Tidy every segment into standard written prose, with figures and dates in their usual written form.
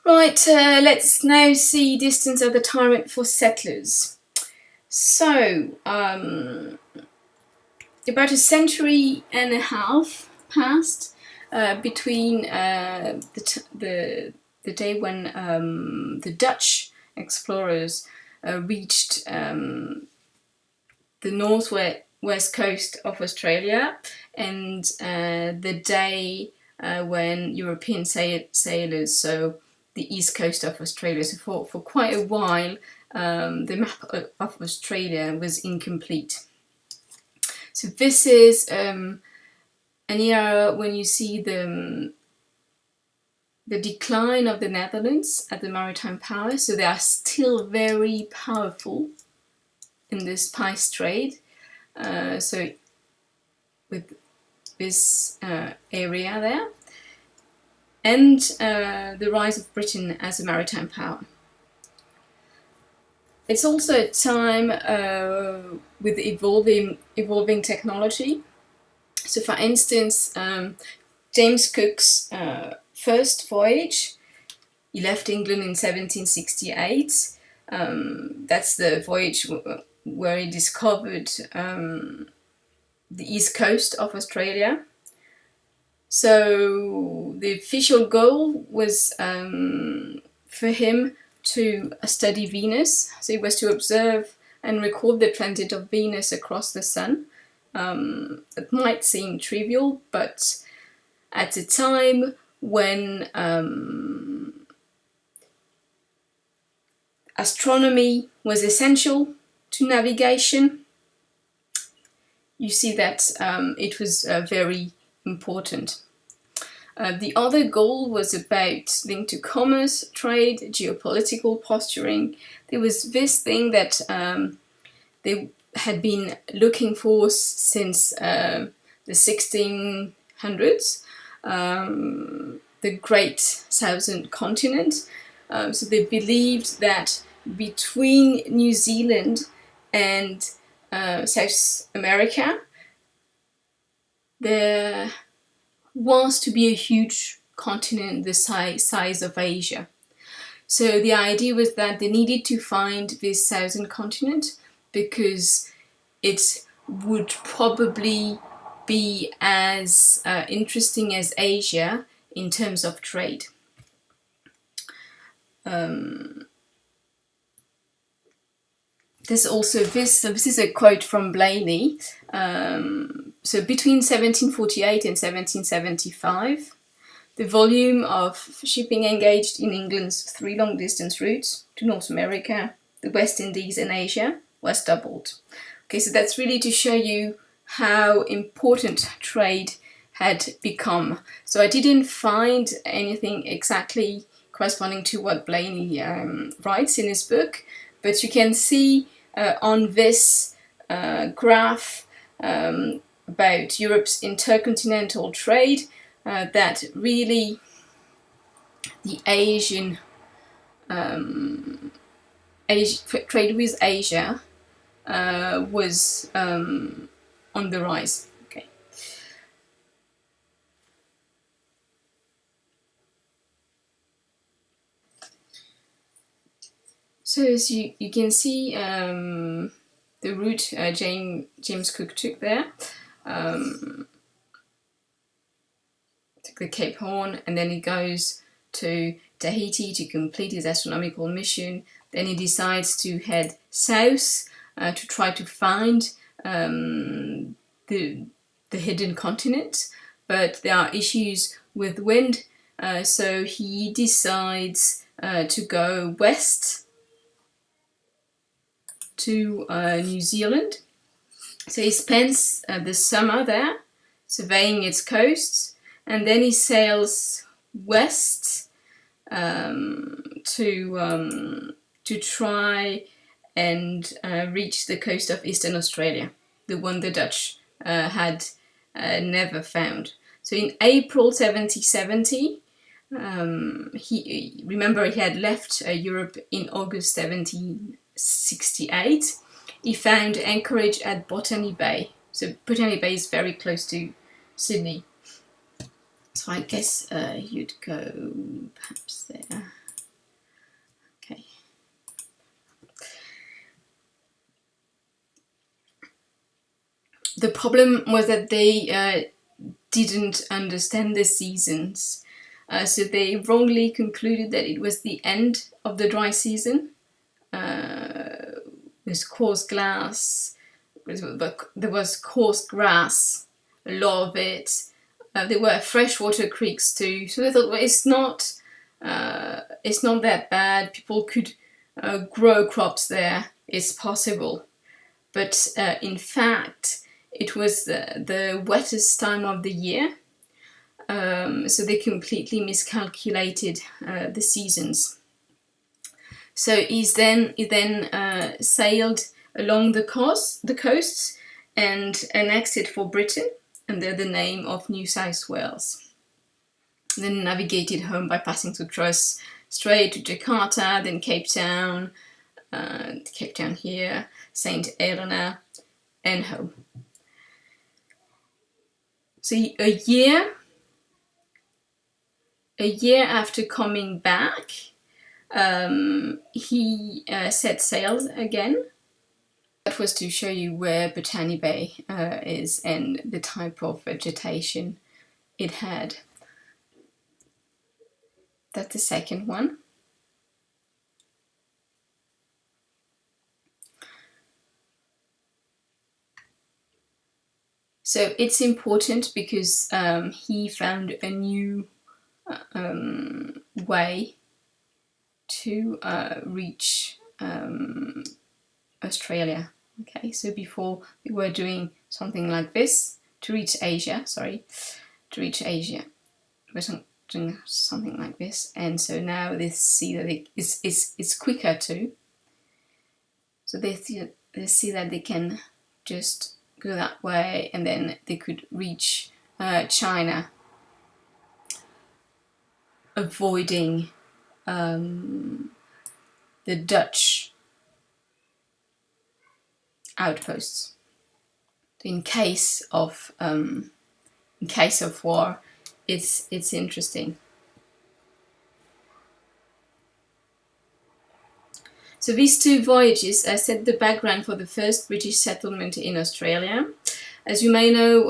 Right, let's now see distance of the tyrant for settlers. So, about a century and a half passed between the day when the Dutch explorers reached the northwest coast of Australia and the day when European sailors, so the east coast of Australia. So for quite a while, the map of Australia was incomplete. So this is an era when you see the decline of the Netherlands as the maritime power. So they are still very powerful in the spice trade. So with this area there, and the rise of Britain as a maritime power. It's also a time with evolving technology. So for instance, James Cook's first voyage, he left England in 1768. That's the voyage where he discovered the east coast of Australia. So the official goal was for him to study Venus. So it was to observe and record the transit of Venus across the sun. It might seem trivial, but at a time when astronomy was essential to navigation, you see that it was very important. The other goal was about linked to commerce, trade, geopolitical posturing. There was this thing that they had been looking for since the 1600s, the Great Southern Continent. So they believed that between New Zealand and South America, there was to be a huge continent the size of Asia. So the idea was that they needed to find this southern continent because it would probably be as interesting as Asia in terms of trade. There's also this is a quote from Blaney. So between 1748 and 1775, the volume of shipping engaged in England's 3 long-distance routes to North America, the West Indies and Asia was doubled. Okay, so that's really to show you how important trade had become. So I didn't find anything exactly corresponding to what Blaney writes in his book, but you can see on this graph about Europe's intercontinental trade that really the Asian trade with Asia was on the rise. Okay. So as you can see, the route James Cook took there, took the Cape Horn, and then he goes to Tahiti to complete his astronomical mission. Then he decides to head south to try to find the hidden continent, but there are issues with wind, so he decides to go west to New Zealand. So he spends the summer there surveying its coasts, and then he sails west to try and reach the coast of Eastern Australia, the one the Dutch had never found. So in April 1770, he had left Europe in August 1768. He found anchorage at Botany Bay. So Botany Bay is very close to Sydney. So I guess you'd go perhaps there. The problem was that they didn't understand the seasons. So they wrongly concluded that it was the end of the dry season. With coarse glass, there was coarse grass, a lot of it. There were freshwater creeks too. So they thought, well, it's not that bad. People could grow crops there. It's possible. But in fact, it was the wettest time of the year. So they completely miscalculated the seasons. So he then sailed along the coasts and annexed it for Britain under the name of New South Wales. Then navigated home by passing through Torres Strait to Jakarta, then Cape Town here, St. Helena, and home. So a year after coming back, he set sail again. That was to show you where Botany Bay is and the type of vegetation it had. That's the second one. So it's important because he found a new way to reach Australia. Okay, so before we were doing something like this to reach Asia, we were doing something like this, and so now they see that it's quicker too. So they see that they can just go that way, and then they could reach China, avoiding the Dutch outposts. In case of war, it's interesting. So these two voyages set the background for the first British settlement in Australia. As you may know,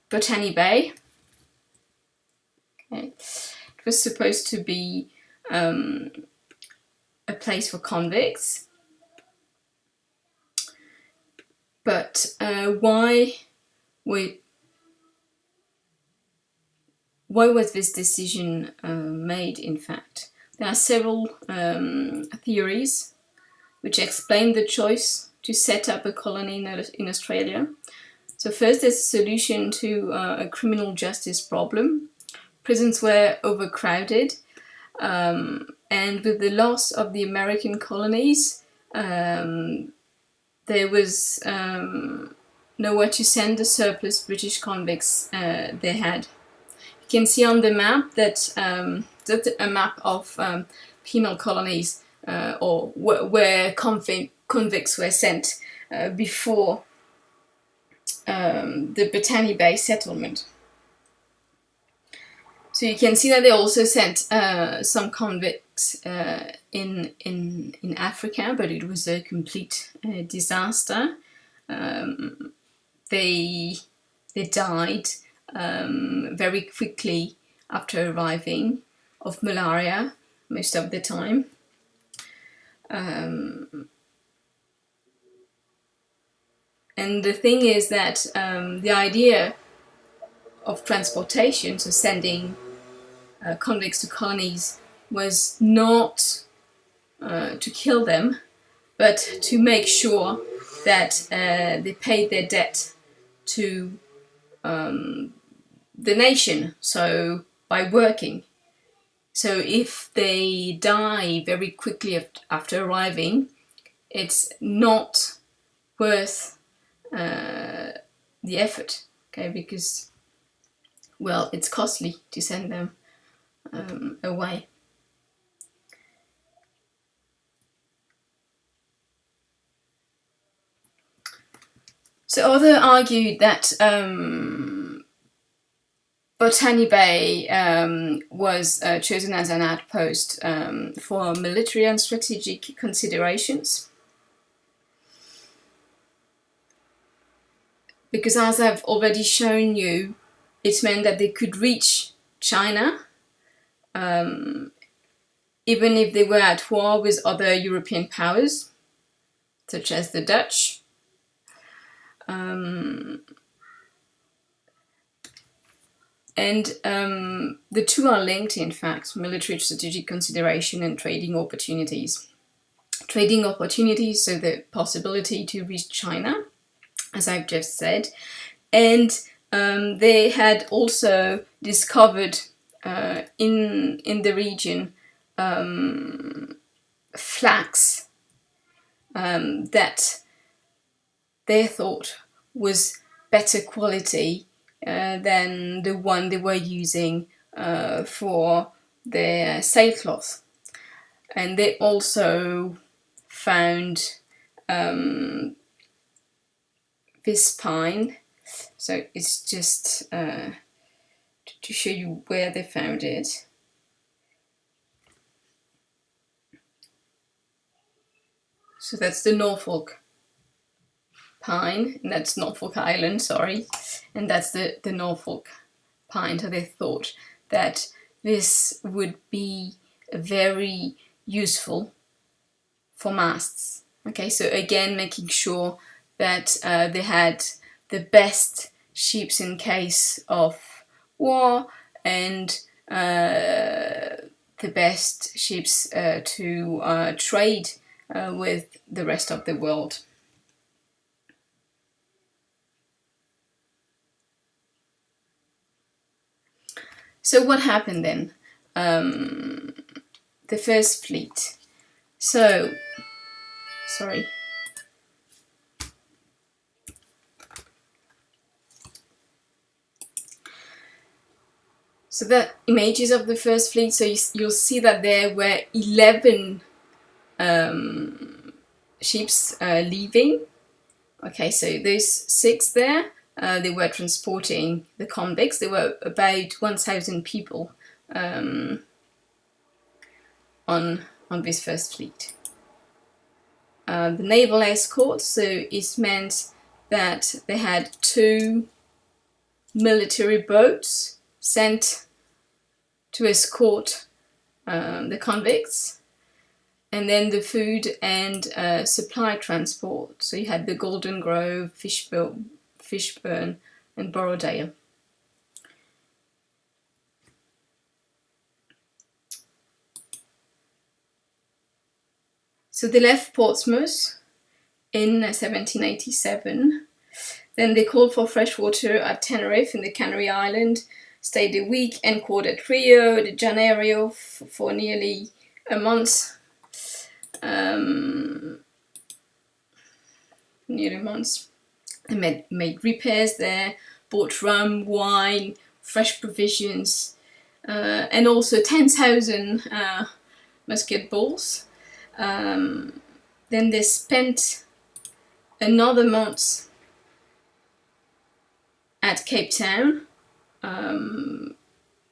Botany Bay, okay, it was supposed to be a place for convicts. But why was this decision made, in fact? There are several theories which explain the choice to set up a colony in Australia. So first, there's a solution to a criminal justice problem. Prisons were overcrowded, and with the loss of the American colonies, there was nowhere to send the surplus British convicts they had. You can see on the map that that's a map of penal colonies or where convicts were sent before the Botany Bay settlement. So you can see that they also sent some convicts in Africa, but it was a complete disaster. They died very quickly after arriving of malaria most of the time. And the thing is that the idea of transportation, so sending convicts to colonies, was not to kill them, but to make sure that they paid their debt to the nation, so by working. So if they die very quickly after arriving, it's not worth the effort, okay, because, well, it's costly to send them away. So others argued that Botany Bay was chosen as an outpost for military and strategic considerations. because as I've already shown you, it meant that they could reach China, even if they were at war with other European powers, such as the Dutch. The two are linked, in fact, military strategic consideration and trading opportunities. Trading opportunities, so the possibility to reach China, as I've just said. And they had also discovered in the region flax that they thought was better quality than the one they were using for their sailcloth. And they also found this pine. So it's just to show you where they found it. So that's the Norfolk pine, and that's Norfolk Island, sorry, and that's the Norfolk pine. So they thought that this would be very useful for masts. Okay, so again, making sure that they had the best ships in case of war, and the best ships to trade with the rest of the world. So what happened then? The first fleet. So, sorry. So the images of the first fleet, so you'll see that there were 11 ships leaving. Okay, so those 6 there, they were transporting the convicts. There were about 1,000 people on this first fleet. The naval escort, so it meant that they had 2 military boats sent to escort the convicts, and then the food and supply transport. So you had the Golden Grove, Fishburne and Borrowdale. So they left Portsmouth in 1787. Then they called for fresh water at Tenerife in the Canary Island, stayed a week, and called at Rio de Janeiro for nearly a month. Nearly a month. They made repairs there, bought rum, wine, fresh provisions, and also 10,000 musket balls. Then they spent another month at Cape Town.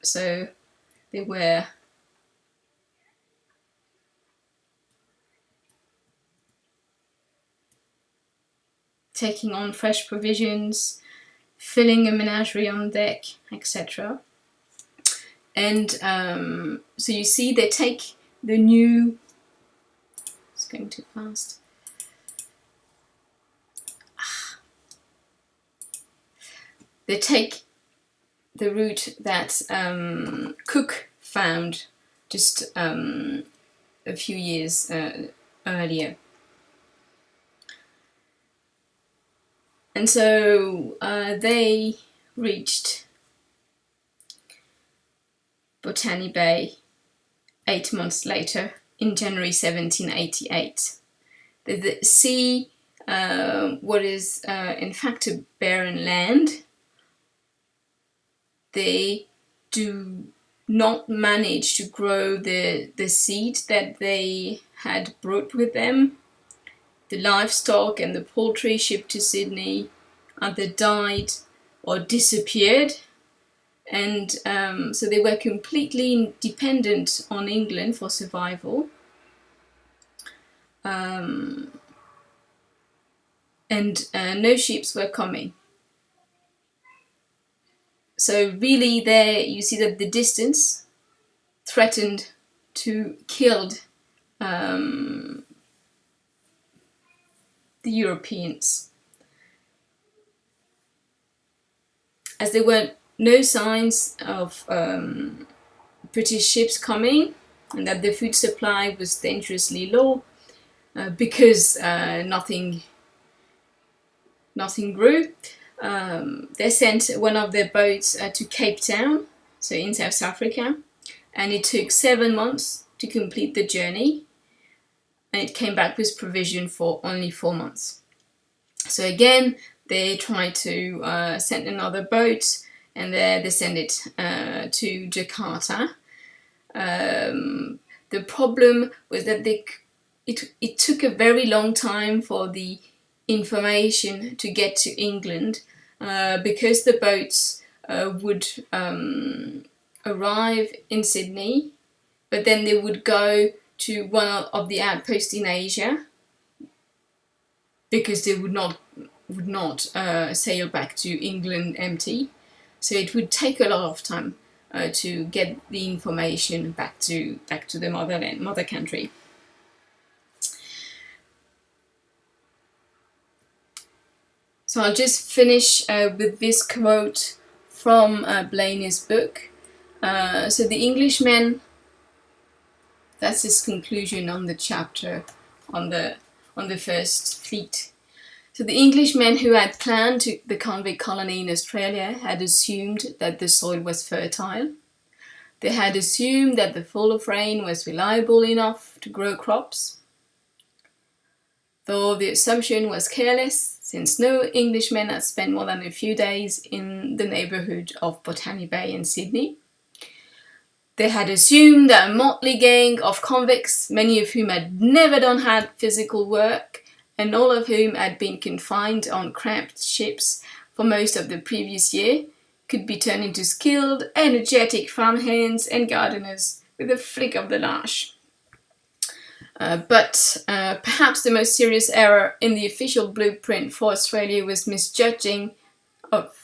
So they were taking on fresh provisions, filling a menagerie on deck, etc. And so you see they take the new... It's going too fast. They take the route that Cook found just a few years earlier. And so they reached Botany Bay 8 months later in January 1788. The sea, what is in fact a barren land, they do not manage to grow the seed that they had brought with them. The livestock and the poultry shipped to Sydney either died or disappeared, and so they were completely dependent on England for survival. And no ships were coming. So really there you see that the distance threatened to kill the Europeans. As there were no signs of British ships coming, and that the food supply was dangerously low because nothing grew, they sent one of their boats to Cape Town, so in South Africa, and it took 7 months to complete the journey, and it came back with provision for only 4 months. So again, they tried to send another boat, and they sent it to Jakarta. The problem was that it took a very long time for the information to get to England, because the boats would arrive in Sydney, but then they would go to one of the outposts in Asia, because they would not sail back to England empty. So it would take a lot of time to get the information back to the mother country. So I'll just finish with this quote from Blaney's book. So the Englishmen, that's his conclusion on the chapter on the first fleet. So the Englishmen who had planned the convict colony in Australia had assumed that the soil was fertile. They had assumed that the fall of rain was reliable enough to grow crops. Though the assumption was careless, since no Englishman had spent more than a few days in the neighbourhood of Botany Bay and Sydney. They had assumed that a motley gang of convicts, many of whom had never done hard physical work, and all of whom had been confined on cramped ships for most of the previous year, could be turned into skilled, energetic farmhands and gardeners with a flick of the lash. But perhaps the most serious error in the official blueprint for Australia was misjudging of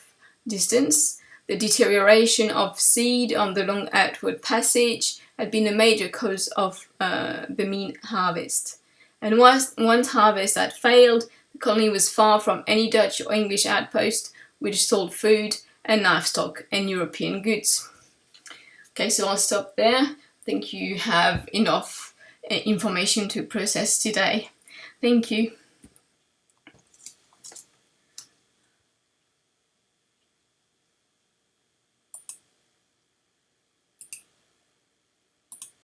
distance. The deterioration of seed on the long outward passage had been a major cause of the mean harvest. And once harvest had failed, the colony was far from any Dutch or English outpost which sold food and livestock and European goods. Okay, so I'll stop there. I think you have enough information to process today. Thank you.